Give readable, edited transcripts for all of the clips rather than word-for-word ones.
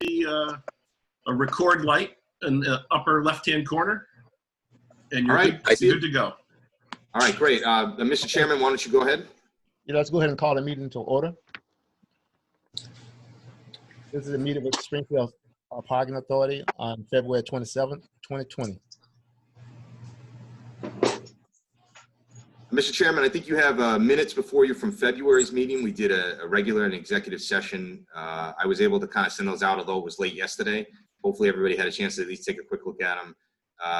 a record light in the upper left-hand corner, and you're All right, good to go. All right, great. Mr. Chairman, why don't you go ahead? Yeah, let's go ahead and call the meeting to order. This is a meeting with Springfield Parking Authority on February 27th, 2020. Mr. Chairman, I think you have minutes before you from February's meeting. We did a regular and executive session. I was able to kind of send those out, although it was late yesterday. Hopefully everybody had a chance to at least take a quick look at them.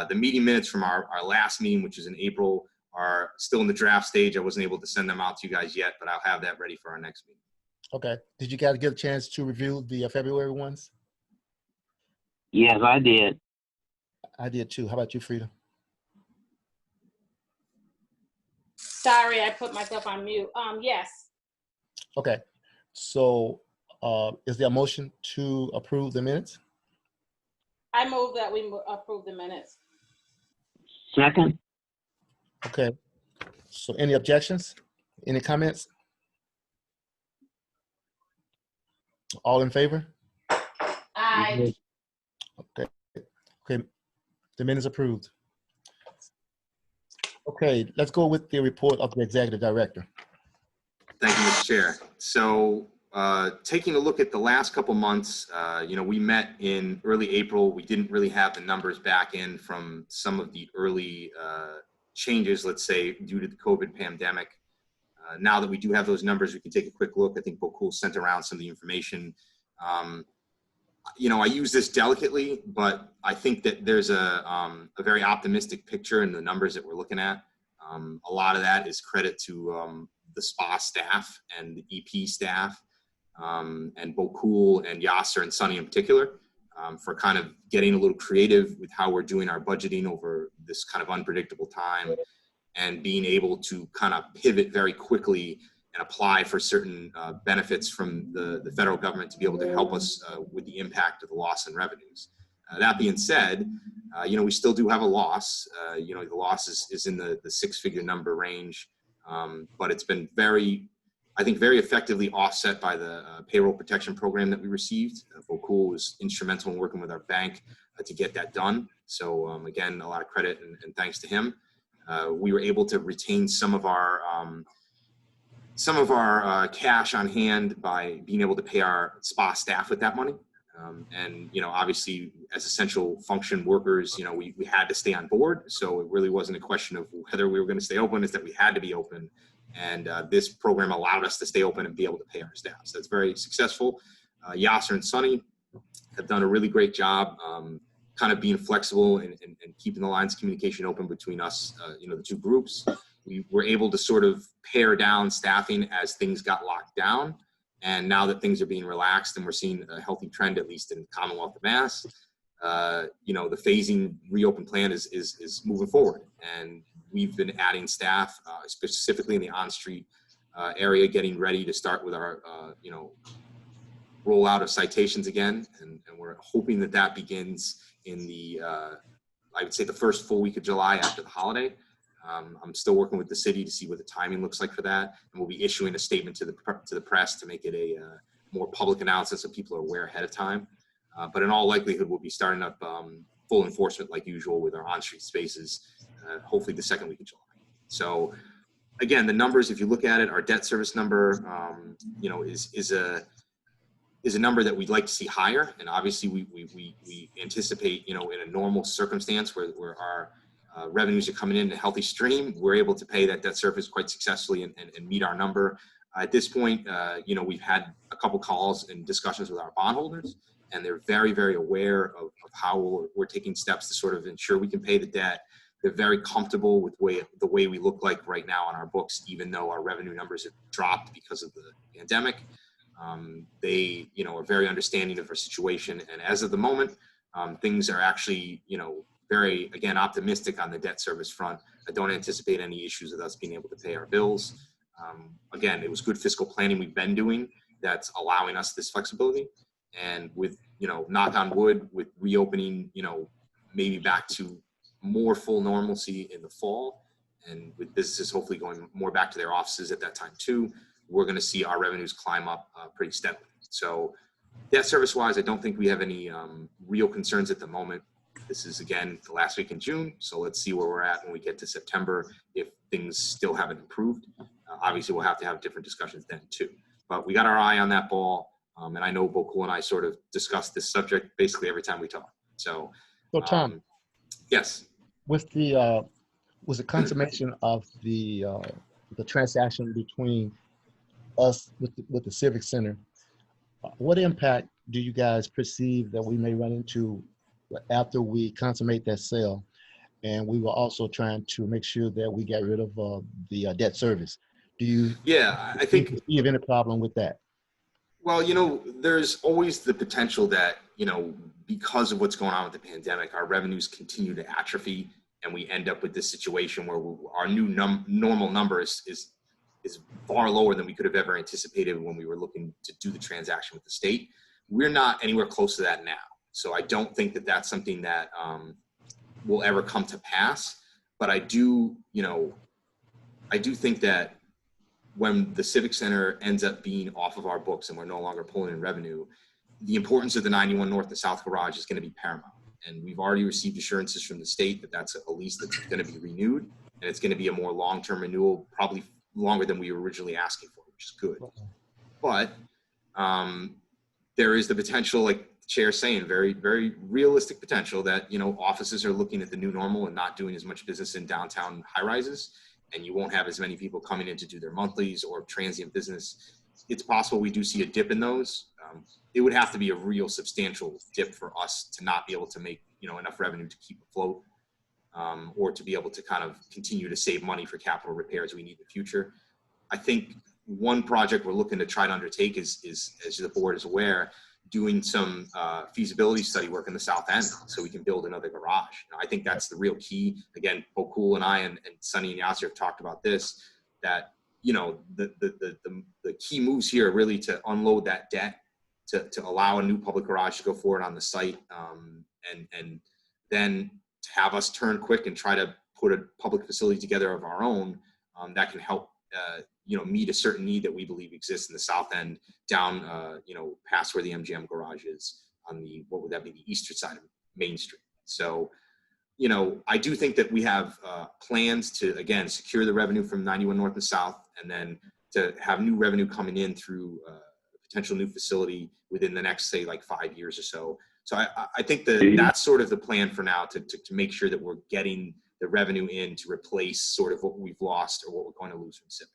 The meeting minutes from our last meeting, which is in April, are still in the draft stage. I wasn't able to send them out to you guys yet, but I'll have that ready for our next meeting. Okay. Did you guys get a chance to review the February ones? Yes, I did. I did too. How about you, Frida? Sorry, I put myself on mute. Yes. Okay. So is there a motion to approve the minutes? I move that we approve the minutes. Second? Okay. So any objections? Any comments? All in favor? Aye. Okay. Okay. The minutes approved. Okay, let's go with the report of the executive director. Thank you, Mr. Chair. So taking a look at the last couple months, we met in early April. We didn't really have the numbers back in from some of the early changes, let's say, due to the COVID pandemic. Now that we do have those numbers, we can take a quick look. I think Bokul sent around some of the information. I use this delicately, but I think that there's a very optimistic picture in the numbers that we're looking at. A lot of that is credit to the SPA staff and the EP staff, and Bokul and Yasser and Sunny in particular, for kind of getting a little creative with how we're doing our budgeting over this kind of unpredictable time, and being able to kind of pivot very quickly and apply for certain benefits from the federal government to be able to help us with the impact of the loss in revenues. That being said, we still do have a loss. The loss is in the six-figure number range, but it's been very effectively offset by the payroll protection program that we received. Bokul was instrumental in working with our bank to get that done. So again, a lot of credit and thanks to him. We were able to retain some of our cash on hand by being able to pay our SPA staff with that money. Obviously as essential function workers, we had to stay on board. So it really wasn't a question of whether we were going to stay open, it's that we had to be open. And this program allowed us to stay open and be able to pay our staff. So that's very successful. Yasser and Sunny have done a really great job kind of being flexible and keeping the lines of communication open between us, the two groups. We were able to sort of pare down staffing as things got locked down. And now that things are being relaxed and we're seeing a healthy trend, at least in the Commonwealth of Mass, the phasing reopen plan is moving forward. And we've been adding staff, specifically in the on-street area, getting ready to start with our, rollout of citations again. And we're hoping that begins in the, I would say the first full week of July after the holiday. I'm still working with the city to see what the timing looks like for that. And we'll be issuing a statement to the press to make it a more public announcement so people are aware ahead of time. But in all likelihood, we'll be starting up full enforcement like usual with our on-street spaces, hopefully the second week of July. So again, the numbers, if you look at it, our debt service number, is a number that we'd like to see higher. And obviously we anticipate, in a normal circumstance where our revenues are coming in a healthy stream, we're able to pay that debt service quite successfully and meet our number. At this point, we've had a couple calls and discussions with our bondholders, and they're very, very aware of how we're taking steps to sort of ensure we can pay the debt. They're very comfortable with the way we look like right now on our books, even though our revenue numbers have dropped because of the pandemic. They, are very understanding of our situation. And as of the moment, things are actually, very, again, optimistic on the debt service front. I don't anticipate any issues with us being able to pay our bills. Again, it was good fiscal planning we've been doing that's allowing us this flexibility. And with, knock on wood, with reopening, maybe back to more full normalcy in the fall, and with businesses hopefully going more back to their offices at that time too, we're going to see our revenues climb up pretty steadily. So Debt service wise, I don't think we have any real concerns at the moment. This is again the last week in June, so let's see where we're at when we get to September. If things still haven't improved, obviously we'll have to have different discussions then too. But we got our eye on that ball, and I know Bokul and I sort of discuss this subject basically every time we talk. So, So Tom, yes. with the was the consummation of the transaction between us with the Civic Center, what impact do you guys perceive that we may run into after we consummate that sale? And we were also trying to make sure that we get rid of the debt service. Do you Yeah, I think you have any problem with that? well, there's always the potential that, because of what's going on with the pandemic, our revenues continue to atrophy and we end up with this situation where our new normal number is far lower than we could have ever anticipated when we were looking to do the transaction with the state. We're not anywhere close to that now. So I don't think that that's something that will ever come to pass. But I do think that when the Civic Center ends up being off of our books and we're no longer pulling in revenue, the importance of the 91 North and South Garage is going to be paramount. And we've already received assurances from the state that that's a lease that's going to be renewed, and it's going to be a more long-term renewal, probably longer than we were originally asking for, which is good. But there is the potential, like the chair's saying, very, very realistic potential that, offices are looking at the new normal and not doing as much business in downtown high-rises, and you won't have as many people coming in to do their monthlies or transient business. It's possible we do see a dip in those. It would have to be a real substantial dip for us to not be able to make, enough revenue to keep afloat, or to be able to kind of continue to save money for capital repairs we need in the future. I think one project we're looking to try to undertake is as the board is aware, doing some feasibility study work in the South End so we can build another garage. I think that's the real key. Again, Bokul and I and Sonny and Yasser have talked about this, that, the key moves here are really to unload that debt, to allow a new public garage to go forward on the site, and then to have us turn quick and try to put a public facility together of our own that can help meet a certain need that we believe exists in the South End, down past where the MGM garage is on the, what would that be, the eastern side of Main Street. So I do think that we have plans to, again, secure the revenue from 91 North and South, and then to have new revenue coming in through a potential new facility within the next, say, like 5 years or so. So I think that that's sort of the plan for now, to make sure that we're getting the revenue in to replace sort of what we've lost or what we're going to lose from Civic.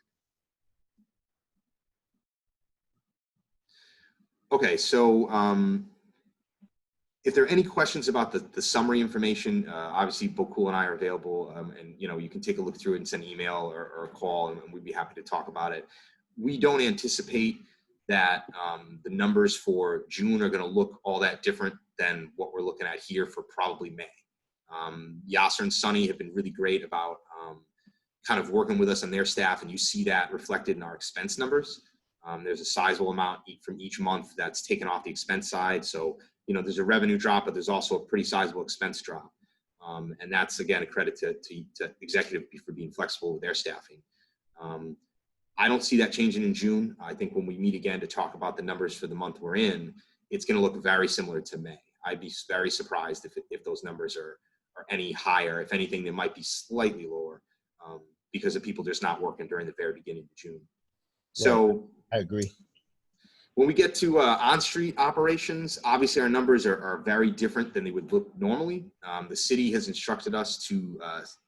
Okay, so if there are any questions about the summary information, obviously Bokul and I are available, and you can take a look through it and send an email or a call, and we'd be happy to talk about it. We don't anticipate that the numbers for June are going to look all that different than what we're looking at here for probably May. Yasser and Sonny have been really great about kind of working with us and their staff, and you see that reflected in our expense numbers. There's a sizable amount from each month that's taken off the expense side. So, there's a revenue drop, but there's also a pretty sizable expense drop. And that's, again, a credit to executive for being flexible with their staffing. I don't see that changing in June. I think when we meet again to talk about the numbers for the month we're in, it's going to look very similar to May. I'd be very surprised if those numbers are any higher. If anything, they might be slightly lower because of people just not working during the very beginning of June. So I agree. When we get to on-street operations, obviously our numbers are very different than they would look normally. The city has instructed us to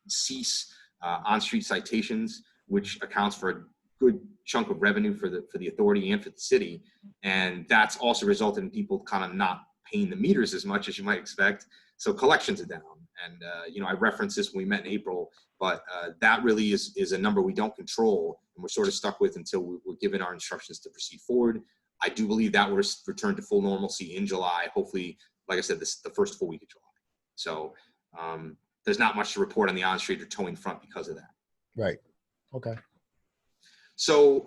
cease on-street citations, which accounts for a good chunk of revenue for the authority and for the city. And that's also resulted in people kind of not paying the meters as much as you might expect. So collections are down. And, I referenced this when we met in April, but that really is a number we don't control, and we're sort of stuck with until we're given our instructions to proceed forward. I do believe that will return to full normalcy in July. Hopefully, like I said, the first full week of July. So there's not much to report on the on-street or towing front because of that. Right. Okay. So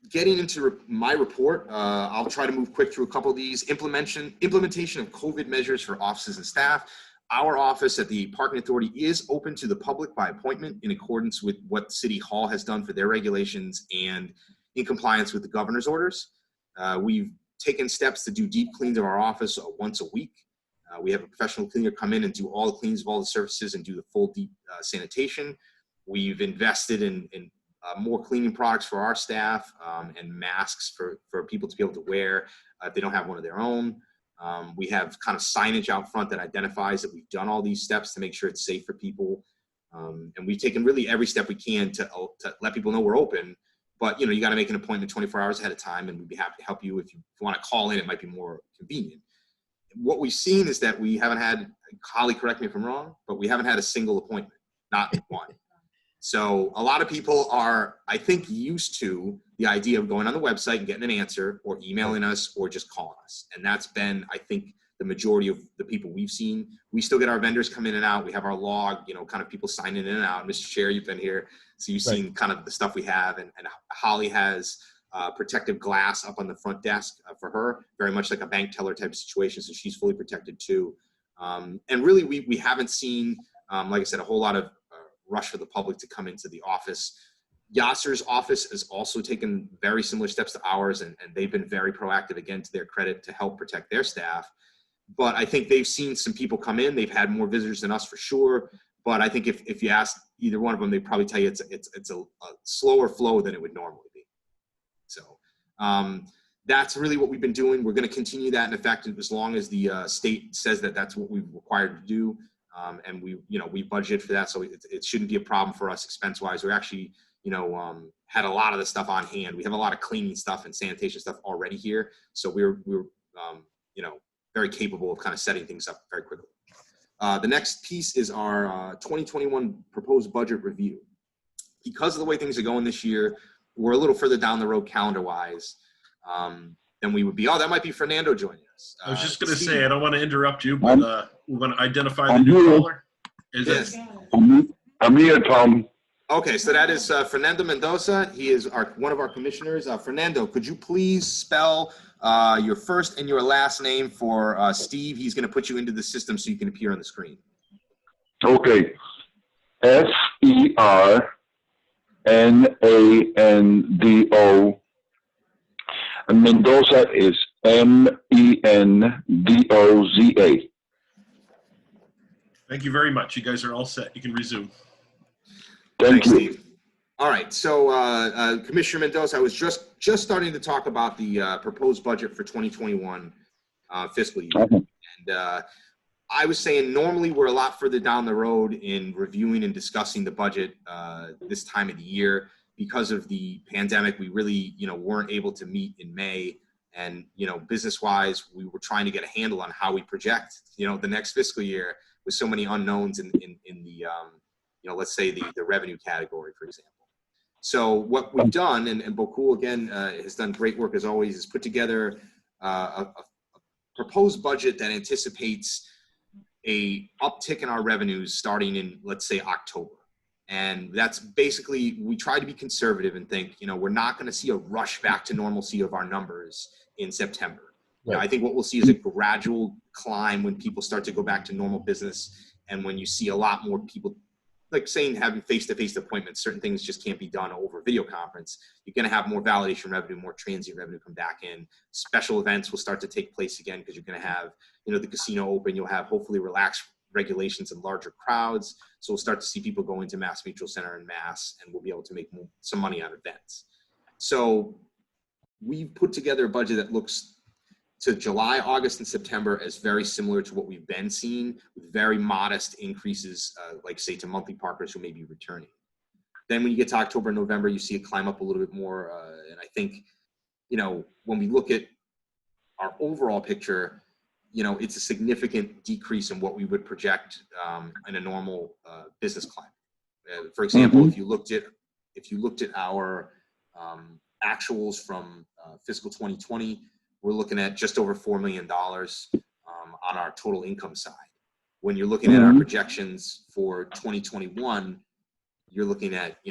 getting into my report, I'll try to move quick through a couple of these. Implementation of COVID measures for offices and staff. Our office at the Parking Authority is open to the public by appointment in accordance with what City Hall has done for their regulations and in compliance with the governor's orders. We've taken steps to do deep cleans of our office once a week. We have a professional cleaner come in and do all the cleans of all the surfaces and do the full deep sanitation. We've invested in more cleaning products for our staff and masks for people to be able to wear if they don't have one of their own. We have kind of signage out front that identifies that we've done all these steps to make sure it's safe for people. And we've taken really every step we can to let people know we're open. But, you know, you got to make an appointment 24 hours ahead of time, and we'd be happy to help you. If you want to call in, it might be more convenient. What we've seen is that we haven't had, Holly, correct me if I'm wrong, but we haven't had a single appointment, not one. So a lot of people are, I think, used to the idea of going on the website and getting an answer, or emailing us, or just calling us. And that's been, I think, the majority of the people we've seen. We still get our vendors come in and out. We have our log, you know, kind of people signing in and out. Mr. Chair, you've been here, so you've seen kind of the stuff we have. And Holly has protective glass up on the front desk for her, very much like a bank teller type of situation. So she's fully protected too. And really, we haven't seen, like I said, a whole lot of rush for the public to come into the office. Yasser's office has also taken very similar steps to ours, and they've been very proactive, again, to their credit, to help protect their staff. But I think they've seen some people come in. They've had more visitors than us for sure. But I think if you ask either one of them, they'd probably tell you it's a slower flow than it would normally be. So that's really what we've been doing. We're going to continue that in effect as long as the state says that that's what we're required to do. And we budget for that, so it shouldn't be a problem for us expense-wise. We're actually, had a lot of the stuff on hand. We have a lot of cleaning stuff and sanitation stuff already here, so we're very capable of kind of setting things up very quickly. The next piece is our 2021 proposed budget review. Because of the way things are going this year, we're a little further down the road calendar-wise than we would be. Oh, that might be Fernando joining us. I was just going to say, I don't want to interrupt you, but we want to identify the new caller. Yes. I'm here, Tom. Okay, so that is Fernando Mendoza. He is one of our commissioners. Fernando, could you please spell your first and your last name for Steve? He's going to put you into the system so you can appear on the screen. Okay. Fernando. And Mendoza is Mendoza. Thank you very much. You guys are all set. You can resume. Thank you. Steve. All right, so Commissioner Mendoza, I was just starting to talk about the proposed budget for 2021 fiscal year. Okay. And I was saying normally we're a lot further down the road in reviewing and discussing the budget this time of the year. Because of the pandemic, we really, weren't able to meet in May. And, business-wise, we were trying to get a handle on how we project, the next fiscal year with so many unknowns in the, let's say the revenue category, for example. So what we've done, and Bokul, again, has done great work as always, is put together a proposed budget that anticipates a uptick in our revenues starting in, let's say, October. And that's basically, we try to be conservative and think, we're not going to see a rush back to normalcy of our numbers in September. Right. I think what we'll see is a gradual climb when people start to go back to normal business. And when you see a lot more people, like saying having face-to-face appointments, certain things just can't be done over video conference. You're going to have more validation revenue, more transient revenue come back in. Special events will start to take place again because you're going to have, the casino open. You'll have hopefully relaxed regulations and larger crowds. So we'll start to see people go into Mass Mutual Center en masse, and we'll be able to make some money on events. So we've put together a budget that looks to July, August, and September as very similar to what we've been seeing, with very modest increases, like say to monthly parkers who may be returning. Then when you get to October and November, you see it climb up a little bit more. And I think, when we look at our overall picture, it's a significant decrease in what we would project in a normal business climate. For example, if you looked at our actuals from fiscal 2020, we're looking at just over $4 million on our total income side. When you're looking at our projections for 2021, you're looking at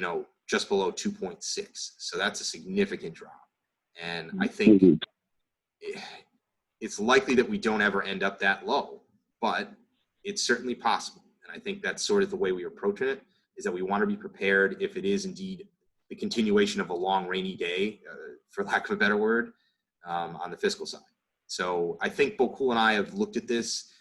just below 2.6. So that's a significant drop, and I think it's likely that we don't ever end up that low, but it's certainly possible. And I think that's sort of the way we're approaching it, is that we want to be prepared if it is indeed the continuation of a long rainy day, for lack of a better word. on the fiscal side. So I think Bo Cool and I have looked at this,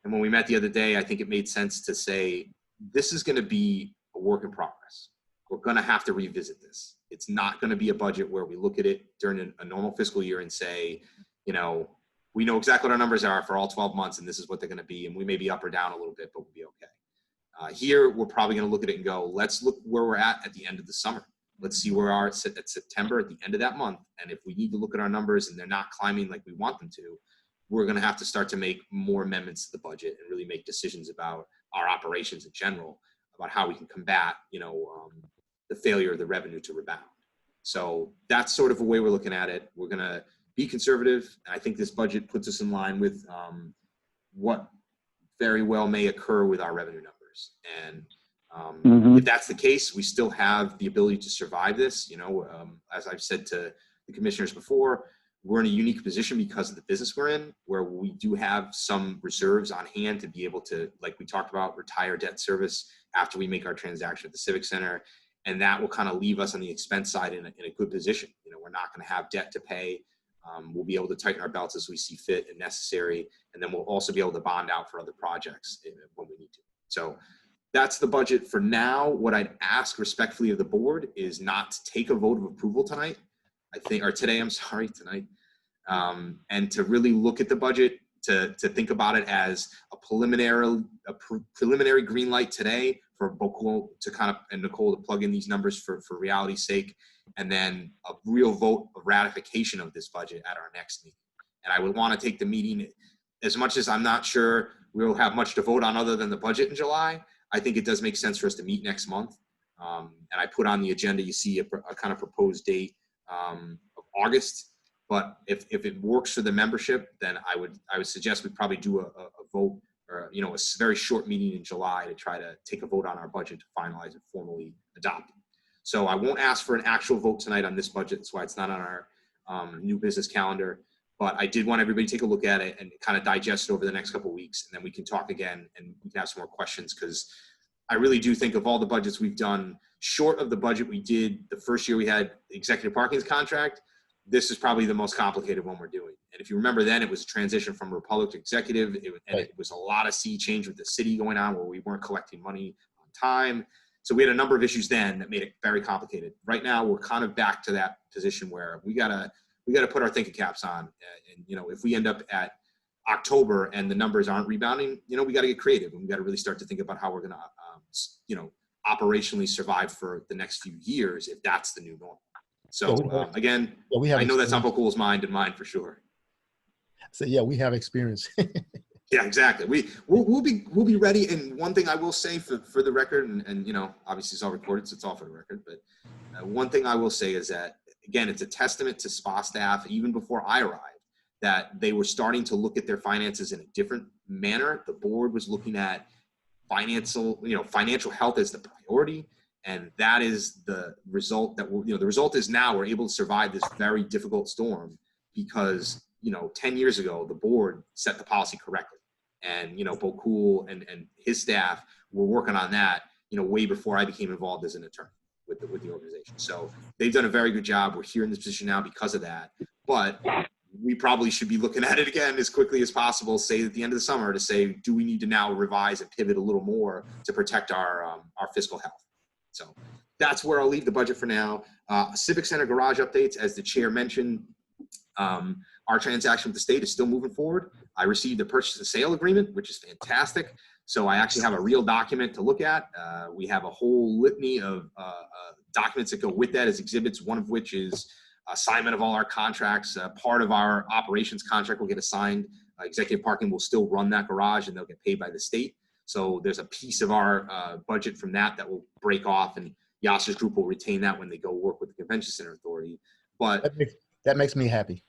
and when we met the other day, I think it made sense to say, this is going to be a work in progress. We're going to have to revisit this. It's not going to be a budget where we look at it during a normal fiscal year and say, you know, we know exactly what our numbers are for all 12 months, and this is what they're going to be, and we may be up or down a little bit, but we'll be okay. Here, we're probably going to look at it and go, let's look where we're at the end of the summer. Let's see where we are at September, at the end of that month. And if we need to look at our numbers and they're not climbing like we want them to, we're going to have to start to make more amendments to the budget and really make decisions about our operations in general, about how we can combat, you know, the failure of the revenue to rebound. So that's sort of a way we're looking at it. We're going to be conservative. I think this budget puts us in line with what very well may occur with our revenue numbers. And if that's the case, we still have the ability to survive this. You know, as I've said to the commissioners before, we're in a unique position because of the business we're in, where we do have some reserves on hand to be able to, like we talked about, retire debt service after we make our transaction at the Civic Center. And that will kind of leave us on the expense side in a good position. You know, we're not going to have debt to pay. We'll be able to tighten our belts as we see fit and necessary. And then we'll also be able to bond out for other projects when we need to. So that's the budget for now. What I'd ask respectfully of the board is not to take a vote of approval tonight, today, and to really look at the budget, to think about it as a preliminary green light today for Bokul to kind of, and Nicole to plug in these numbers for reality's sake, and then a real vote of ratification of this budget at our next meeting. And I would want to take the meeting, as much as I'm not sure we'll have much to vote on other than the budget in July, I think it does make sense for us to meet next month. And I put on the agenda, you see a kind of proposed date of August. But if it works for the membership, then I would suggest we probably do a vote, or, you know, a very short meeting in July to try to take a vote on our budget to finalize and formally adopt it. So I won't ask for an actual vote tonight on this budget. That's why it's not on our new business calendar. But I did want everybody to take a look at it and kind of digest it over the next couple of weeks. And then we can talk again and we can have some more questions, because I really do think of all the budgets we've done, short of the budget we did the first year we had the executive parking's contract, this is probably the most complicated one we're doing. And if you remember then, it was a transition from Republic to executive. It was a lot of sea change with the city going on where we weren't collecting money on time. So we had a number of issues then that made it very complicated. Right now, we're kind of back to that position where we gotta put our thinking caps on. And, you know, if we end up at October and the numbers aren't rebounding, you know, we got to get creative, and we got to really start to think about how we're going to, you know, operationally survive for the next few years, if that's the new norm. So again, I know that's on Bokul's mind and mine for sure. So yeah, we have experience. Yeah, exactly. We'll be ready. And one thing I will say for the record, and you know, obviously it's all recorded, so it's all for the record. But one thing I will say is that, again, it's a testament to SPA staff, even before I arrived, that they were starting to look at their finances in a different manner. The board was looking at financial health as the priority. And that is the result that the result is now we're able to survive this very difficult storm because, you know, 10 years ago, the board set the policy correctly. And, you know, Bokul and his staff were working on that, you know, way before I became involved as an attorney with the organization. So they've done a very good job. We're here in this position now because of that. But we probably should be looking at it again as quickly as possible, say at the end of the summer, to say, do we need to now revise and pivot a little more to protect our fiscal health? So that's where I'll leave the budget for now. Civic Center garage updates, as the chair mentioned, our transaction with the state is still moving forward. I received a purchase and sale agreement, which is fantastic. So I actually have a real document to look at. We have a whole litany of documents that go with that as exhibits, one of which is assignment of all our contracts. Part of our operations contract will get assigned. Executive parking will still run that garage, and they'll get paid by the state. So there's a piece of our budget from that will break off, and Yasser's group will retain that when they go work with the Convention Center Authority. But that makes me happy.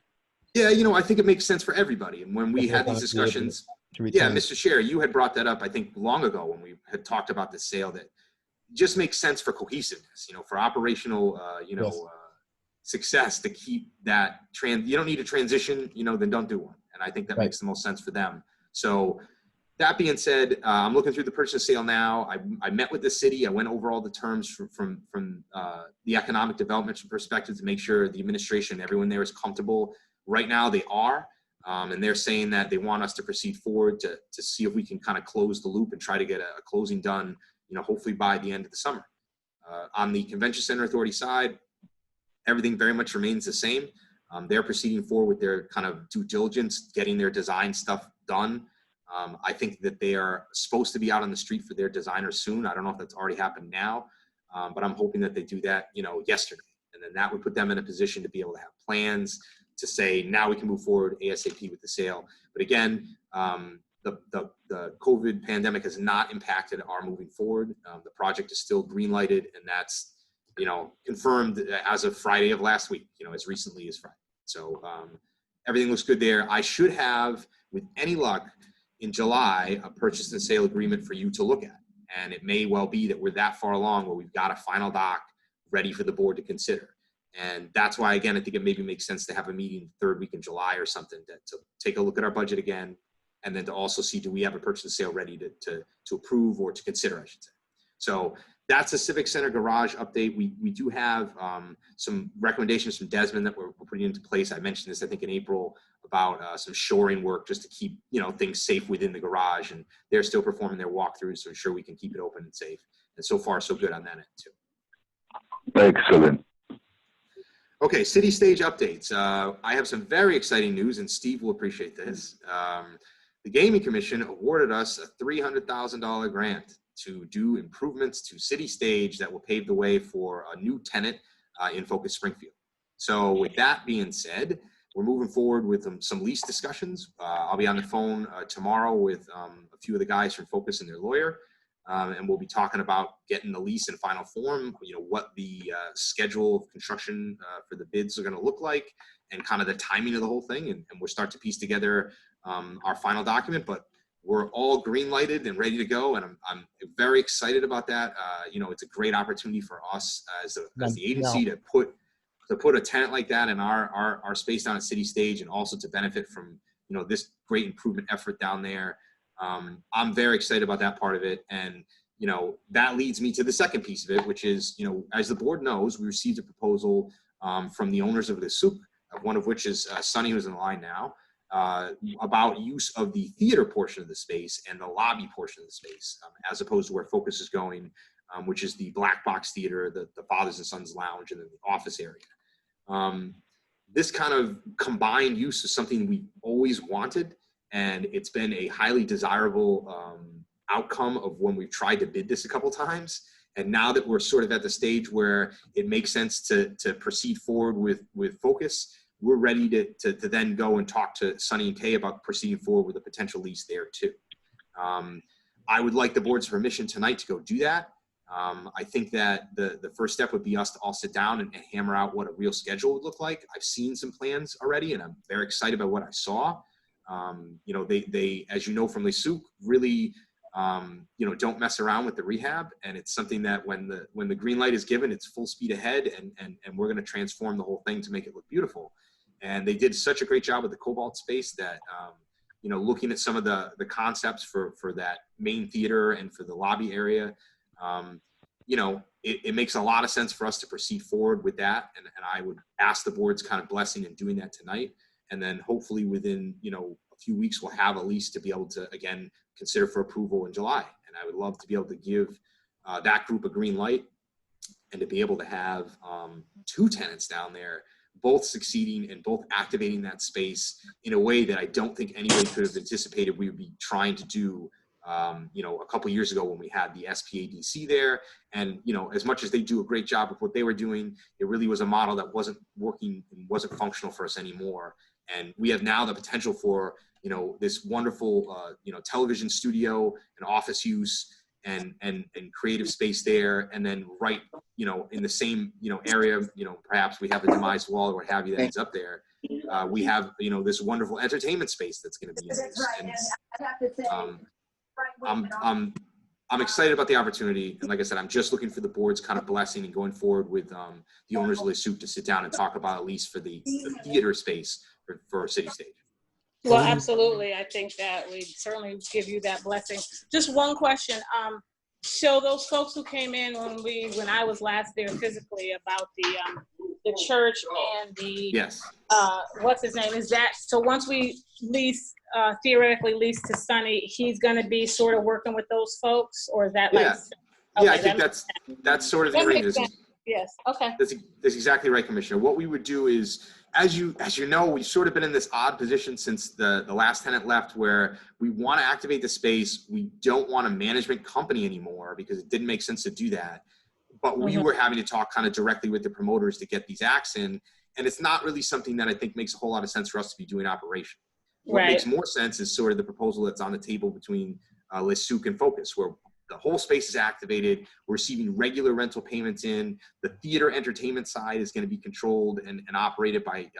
Yeah, you know, I think it makes sense for everybody. And when we had these discussions, yeah, Mr. Chair, you had brought that up, I think, long ago when we had talked about the sale, that just makes sense for cohesiveness, you know, for operational, success, to keep that you don't need a transition, you know, then don't do one. And I think that makes the most sense for them. So that being said, I'm looking through the purchase and sale now. I met with the city. I went over all the terms from the economic development perspective to make sure the administration, everyone there is comfortable Right now they are, and they're saying that they want us to proceed forward to see if we can kind of close the loop and try to get a closing done, hopefully by the end of the summer. On the Convention Center Authority side, everything very much remains the same. They're proceeding forward with their kind of due diligence, getting their design stuff done. I think that they are supposed to be out on the street for their designers soon. I don't know if that's already happened now, but I'm hoping that they do that, yesterday. And then that would put them in a position to be able to have plans to say, now we can move forward ASAP with the sale. But again, the COVID pandemic has not impacted our moving forward. The project is still green lighted, and that's, confirmed as of Friday of last week, as recently as Friday. So everything looks good there. I should have, with any luck, in July, a purchase and sale agreement for you to look at. And it may well be that we're that far along where we've got a final doc ready for the board to consider. And that's why, again, I think it maybe makes sense to have a meeting third week in July or something to take a look at our budget again, and then to also see, do we have a purchase and sale ready to approve or to consider, I should say. So that's a Civic Center garage update. We do have some recommendations from Desmond that we're putting into place. I mentioned this, I think, in April about some shoring work just to keep, things safe within the garage. And they're still performing their walkthroughs to ensure we can keep it open and safe. And so far, so good on that end, too. Excellent. Okay, city stage updates. I have some very exciting news, and Steve will appreciate this. The Gaming Commission awarded us a $300,000 grant to do improvements to city stage that will pave the way for a new tenant in Focus Springfield. So with that being said, we're moving forward with some lease discussions. I'll be on the phone tomorrow with a few of the guys from Focus and their lawyer, and we'll be talking about getting the lease in final form, what the schedule of construction for the bids are going to look like, and kind of the timing of the whole thing, and we'll start to piece together our final document. But we're all green lighted and ready to go, and I'm very excited about that. It's a great opportunity for us as the agency to put a tenant like that in our space down at City Stage, and also to benefit from this great improvement effort down there. I'm very excited about that part of it, and that leads me to the second piece of it, which is as the board knows, we received a proposal from the owners of the Civic, one of which is Sonny, who's in the line now. About use of the theater portion of the space and the lobby portion of the space, as opposed to where Focus is going, which is the black box theater, the fathers and sons lounge, and then the office area. This kind of combined use is something we always wanted, and it's been a highly desirable outcome of when we've tried to bid this a couple times. And now that we're sort of at the stage where it makes sense to proceed forward with Focus, we're ready to then go and talk to Sonny and Kay about proceeding forward with a potential lease there too. I would like the board's permission tonight to go do that. I think that the first step would be us to all sit down and hammer out what a real schedule would look like. I've seen some plans already, and I'm very excited about what I saw. They, as you know from Les Souk, really, don't mess around with the rehab, and it's something that when the green light is given, it's full speed ahead, and we're going to transform the whole thing to make it look beautiful. And they did such a great job with the Cobalt space that, looking at some of the concepts for that main theater and for the lobby area, it makes a lot of sense for us to proceed forward with that. And I would ask the board's kind of blessing in doing that tonight. And then hopefully within, a few weeks, we'll have a lease to be able to, again, consider for approval in July. And I would love to be able to give that group a green light, and to be able to have two tenants down there, both succeeding and both activating that space in a way that I don't think anybody could have anticipated we would be trying to do, a couple years ago when we had the SPADC there. And, as much as they do a great job of what they were doing, it really was a model that wasn't working and wasn't functional for us anymore. And we have now the potential for, this wonderful, television studio and office use and creative space there. And then right, in the same, area, perhaps we have a demise wall or what have you that is up there. We have, this wonderful entertainment space that's going to be in this. And, I'm excited about the opportunity. And like I said, I'm just looking for the board's kind of blessing and going forward with the owners of Les Souk to sit down and talk about at least for the theater space for City Stage. Well, absolutely. I think that we certainly give you that blessing. Just one question. So those folks who came in when I was last there physically about the church and the Yes. what's his name, is that so once we theoretically lease to Sonny, he's going to be sort of working with those folks, or is that like? Yeah. Okay, Yeah, I think that's sort of the that makes arrangement. sense. Yes. Okay. That's exactly right, Commissioner. What we would do is, as you know, we've sort of been in this odd position since the last tenant left, where we want to activate the space. We don't want a management company anymore because it didn't make sense to do that. But we were having to talk kind of directly with the promoters to get these acts in, and it's not really something that I think makes a whole lot of sense for us to be doing operation. What makes more sense is sort of the proposal that's on the table between Les Souk and Focus, where the whole space is activated. We're receiving regular rental payments in. The theater entertainment side is going to be controlled and operated by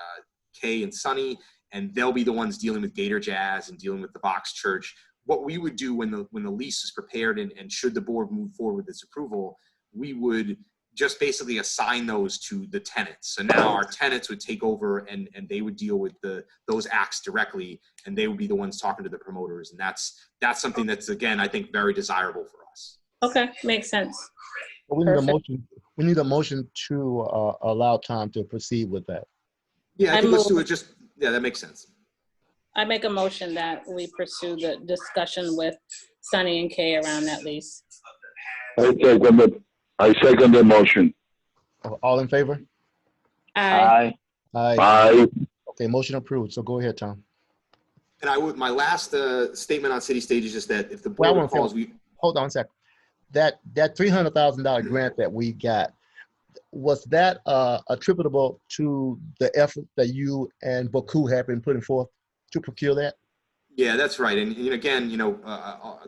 Kay and Sonny, and they'll be the ones dealing with Gator Jazz and dealing with the Box Church. What we would do when the lease is prepared and should the board move forward with this approval, we would just basically assign those to the tenants. So now our tenants would take over and they would deal with those acts directly, and they would be the ones talking to the promoters. And that's something that's, again, I think very desirable for us. Okay, makes sense. We need a motion. We need a motion to allow time to proceed with that. Yeah, I think let's do it. That makes sense. I make a motion that we pursue the discussion with Sonny and Kay around that lease. I second the motion. All in favor? Aye. Aye. Okay, motion approved. So go ahead, Tom. And my last statement on City Stage is just that if the board recalls, hold on a second. That $300,000 grant that we got, was that attributable to the effort that you and Boku have been putting forth to procure that? Yeah, that's right. And again,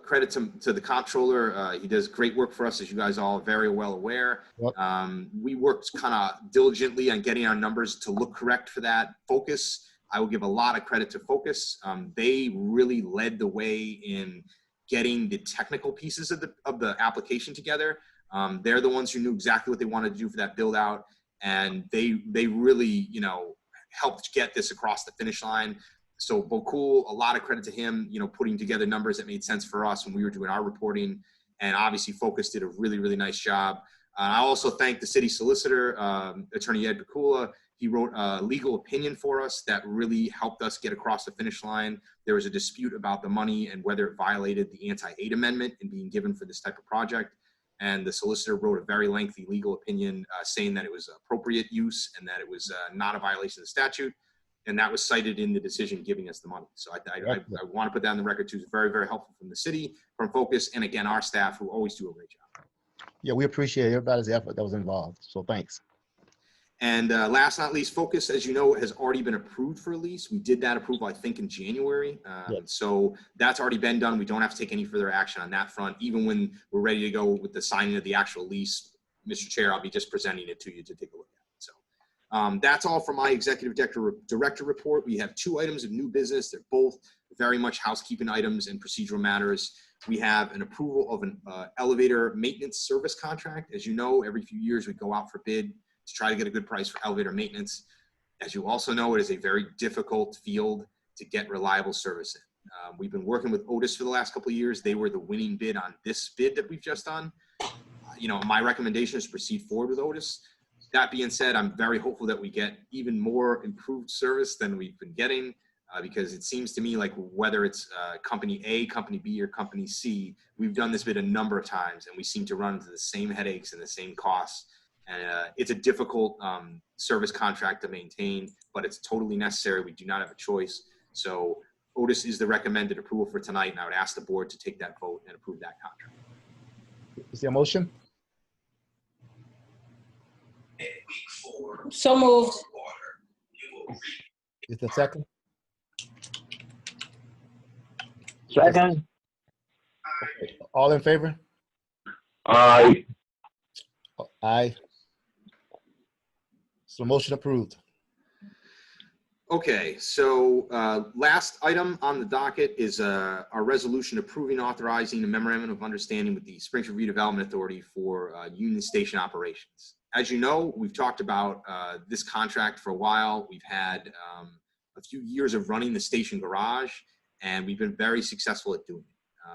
credit to the comptroller. He does great work for us, as you guys all are very well aware. Yep. We worked kind of diligently on getting our numbers to look correct for that. Focus, I will give a lot of credit to Focus. They really led the way in getting the technical pieces of the application together. They're the ones who knew exactly what they wanted to do for that build out, and they really helped get this across the finish line. So Bokul, a lot of credit to him, putting together numbers that made sense for us when we were doing our reporting, and obviously Focus did a really, really nice job. I also thank the city solicitor, Attorney Ed Bakula. He wrote a legal opinion for us that really helped us get across the finish line. There was a dispute about the money and whether it violated the anti-aid amendment in being given for this type of project. And the solicitor wrote a very lengthy legal opinion saying that it was appropriate use and that it was not a violation of the statute. And that was cited in the decision giving us the money. So I want to put that on the record too. It's very, very helpful from the city, from Focus, and again, our staff who always do a great job. Yeah, we appreciate everybody's effort that was involved. So thanks. And last but not least, Focus, as you know, has already been approved for a lease. We did that approval, I think, in January. So that's already been done. We don't have to take any further action on that front. Even when we're ready to go with the signing of the actual lease, Mr. Chair, I'll be just presenting it to you to take a look at. So that's all for my executive director report. We have 2 items of new business. They're both very much housekeeping items and procedural matters. We have an approval of an elevator maintenance service contract. As you know, every few years we go out for bid to try to get a good price for elevator maintenance. As you also know, it is a very difficult field to get reliable service in. We've been working with Otis for the last couple of years. They were the winning bid on this bid that we've just done. My recommendation is to proceed forward with Otis. That being said, I'm very hopeful that we get even more improved service than we've been getting because it seems to me like whether it's company A, company B, or company C, we've done this bid a number of times and we seem to run into the same headaches and the same costs. And it's a difficult service contract to maintain, but it's totally necessary. We do not have a choice. So Otis is the recommended approval for tonight, and I would ask the board to take that vote and approve that contract. Is there a motion? So moved. Is there a second? Second. Okay. All in favor? Aye. Aye. So motion approved. Okay, so last item on the docket is our resolution approving authorizing a memorandum of understanding with the Springfield Redevelopment Authority for Union Station operations. As you know, we've talked about this contract for a while. We've had a few years of running the station garage, and we've been very successful at doing it.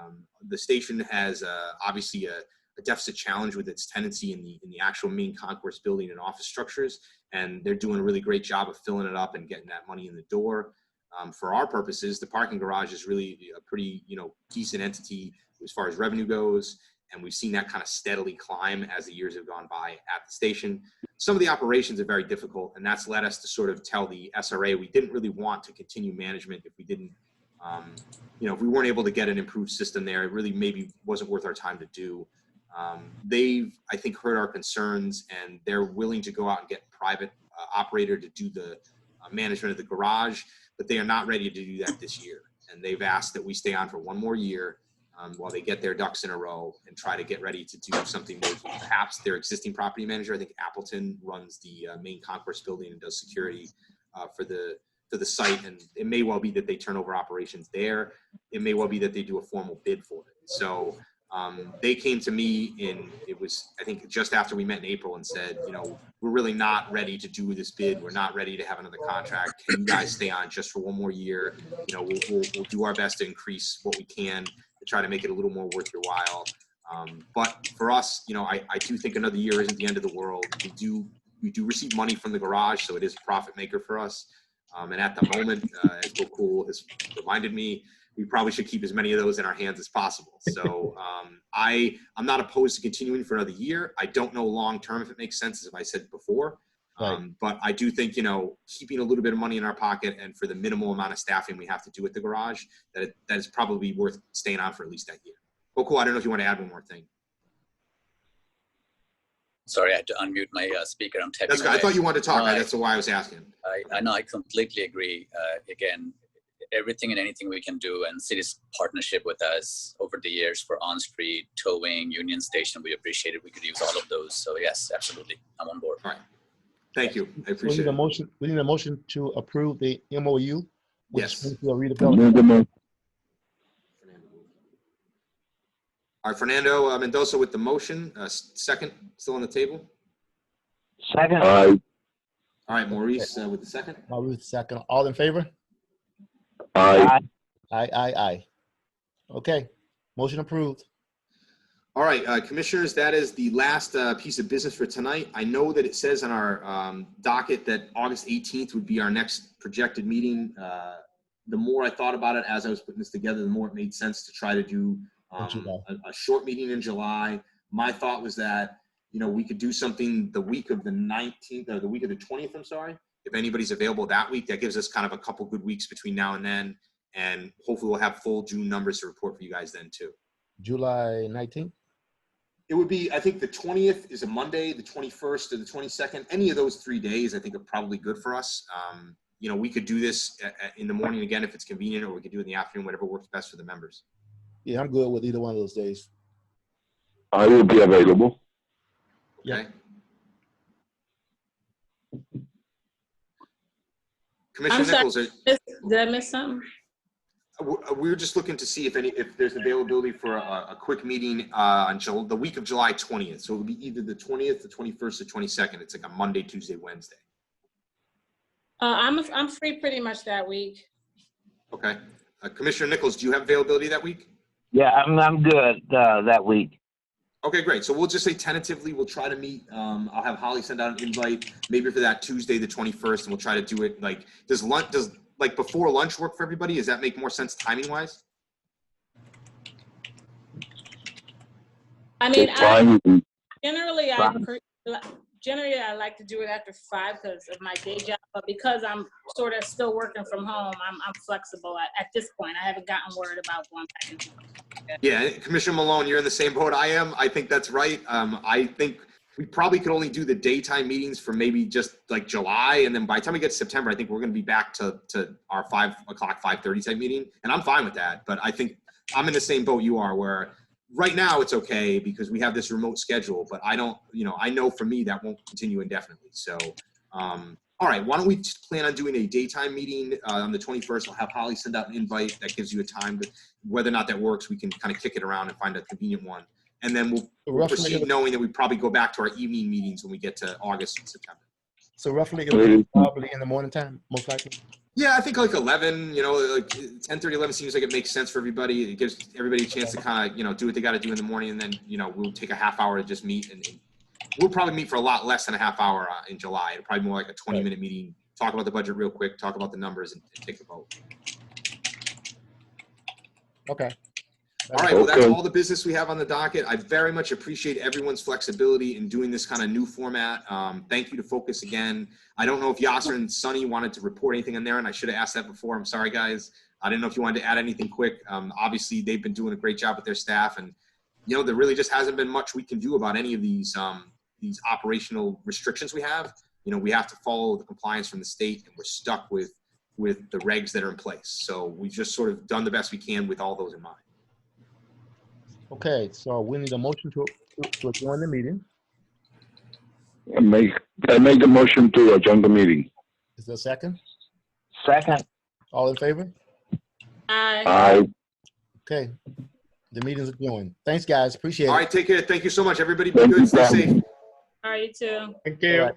The station has obviously a deficit challenge with its tenancy in the actual main concourse building and office structures, and they're doing a really great job of filling it up and getting that money in the door. For our purposes, the parking garage is really a pretty, decent entity as far as revenue goes, and we've seen that kind of steadily climb as the years have gone by at the station. Some of the operations are very difficult, and that's led us to sort of tell the SRA we didn't really want to continue management if we didn't, if we weren't able to get an improved system there. It really maybe wasn't worth our time to do. They've, I think, heard our concerns, and they're willing to go out and get private operator to do the management of the garage, but they are not ready to do that this year. And they've asked that we stay on for one more year while they get their ducks in a row and try to get ready to do something with perhaps their existing property manager. I think Appleton runs the main concourse building and does security for the site, and it may well be that they turn over operations there. It may well be that they do a formal bid for it. So they came to me it was, I think, just after we met in April and said, we're really not ready to do this bid. We're not ready to have another contract. Can you guys stay on just for one more year? We'll do our best to increase what we can to try to make it a little more worth your while. But for us, I do think another year isn't the end of the world. We do receive money from the garage, so it is a profit maker for us. And at the moment, as Bill Cool has reminded me, we probably should keep as many of those in our hands as possible. So I'm not opposed to continuing for another year. I don't know long-term if it makes sense, as I said before. Right. But I do think, keeping a little bit of money in our pocket and for the minimal amount of staffing we have to do at the garage, that is probably worth staying on for at least that year. Oh, cool. I don't know if you want to add one more thing. Sorry, I had to unmute my speaker. I'm typing. That's good. I thought you wanted to talk. That's why I was asking. I know. I completely agree. Again, everything and anything we can do, and city's partnership with us over the years for on-street towing, Union Station, we appreciate it. We could use all of those. So yes, absolutely, I'm on board. All right. Thank you. I We appreciate need a it. motion. We need a motion to approve the MOU with Yes. Springfield Redevelopment. Move the motion. All right, Fernando Mendoza with the motion. Second, still on the table. Second. Aye. All right, Maurice with the second. Ruth, second. All in favor? Aye. Aye. Okay, motion approved. All right, commissioners, that is the last piece of business for tonight. I know that it says on our docket that August 18th would be our next projected meeting. The more I thought about it as I was putting this together, the more it made sense to try to do a short meeting in July. My thought was that, we could do something the week of the 19th or the week of the 20th, I'm sorry. If anybody's available that week, that gives us kind of a couple good weeks between now and then. And hopefully we'll have full June numbers to report for you guys then too. July 19th? It would be, I think the 20th is a Monday, the 21st or the 22nd. Any of those 3 days I think are probably good for us. We could do this in the morning again if it's convenient, or we could do it in the afternoon, whatever works best for the members. Yeah, I'm good with either one of those days. I will be available. Okay. Commissioner I'm sorry. Nichols, Did I miss something? we were just looking to see if there's availability for a quick meeting on the week of July 20th. So it'll be either the 20th, the 21st, or 22nd. It's like a Monday, Tuesday, Wednesday. I'm free pretty much that week. Okay. Commissioner Nichols, do you have availability that week? Yeah, I'm good that week. Okay, great. So we'll just say tentatively we'll try to meet. I'll have Holly send out an invite maybe for that Tuesday, the 21st, and we'll try to do it like, does before lunch work for everybody? Does that make more sense timing wise? I mean, It's fine with me. generally I like to do it after 5 because of my day job, but because I'm sort of still working from home, I'm flexible at this point. I haven't gotten word about going back into work. Yeah, Commissioner Malone, you're in the same boat I am. I think that's right. I think we probably could only do the daytime meetings for maybe just like July. And then by the time we get to September, I think we're going to be back to our 5 o'clock, 5:30 type meeting. And I'm fine with that. But I think I'm in the same boat you are, where right now it's okay because we have this remote schedule. But I don't, I know for me that won't continue indefinitely. So, all right, why don't we just plan on doing a daytime meeting on the 21st? I'll have Holly send out an invite that gives you a time. But whether or not that works, we can kind of kick it around and find a convenient one. And then we'll proceed knowing that we probably go back to our evening meetings when we get to August and September. So roughly, it will be probably in the morning time, most likely. Yeah, I think like 11, like 10:30, 11 seems like it makes sense for everybody. It gives everybody a chance to kind of, do what they got to do in the morning. And then, we'll take a half hour to just meet. And we'll probably meet for a lot less than a half hour in July. It'll probably be more like a 20-minute meeting, talk about the budget real quick, talk about the numbers, and take the vote. Okay. All right, well, that's all the business we have on the docket. I very much appreciate everyone's flexibility in doing this kind of new format. Thank you to Focus again. I don't know if Yasser and Sunny wanted to report anything in there, and I should have asked that before. I'm sorry, guys. I didn't know if you wanted to add anything quick. Obviously, they've been doing a great job with their staff, and, there really just hasn't been much we can do about any of these operational restrictions we have. We have to follow the compliance from the state, and we're stuck with the regs that are in place. So we've just sort of done the best we can with all those in mind. Okay, so we need a motion to adjourn the meeting. I make the motion to adjourn the meeting. Is there a second? Second. All in favor? Aye. Aye. Okay, the meeting's adjourned. Thanks, guys. Appreciate it. All right, take care. Thank you so much. Everybody be good. Stay safe. All right, you too. Thank you. All right.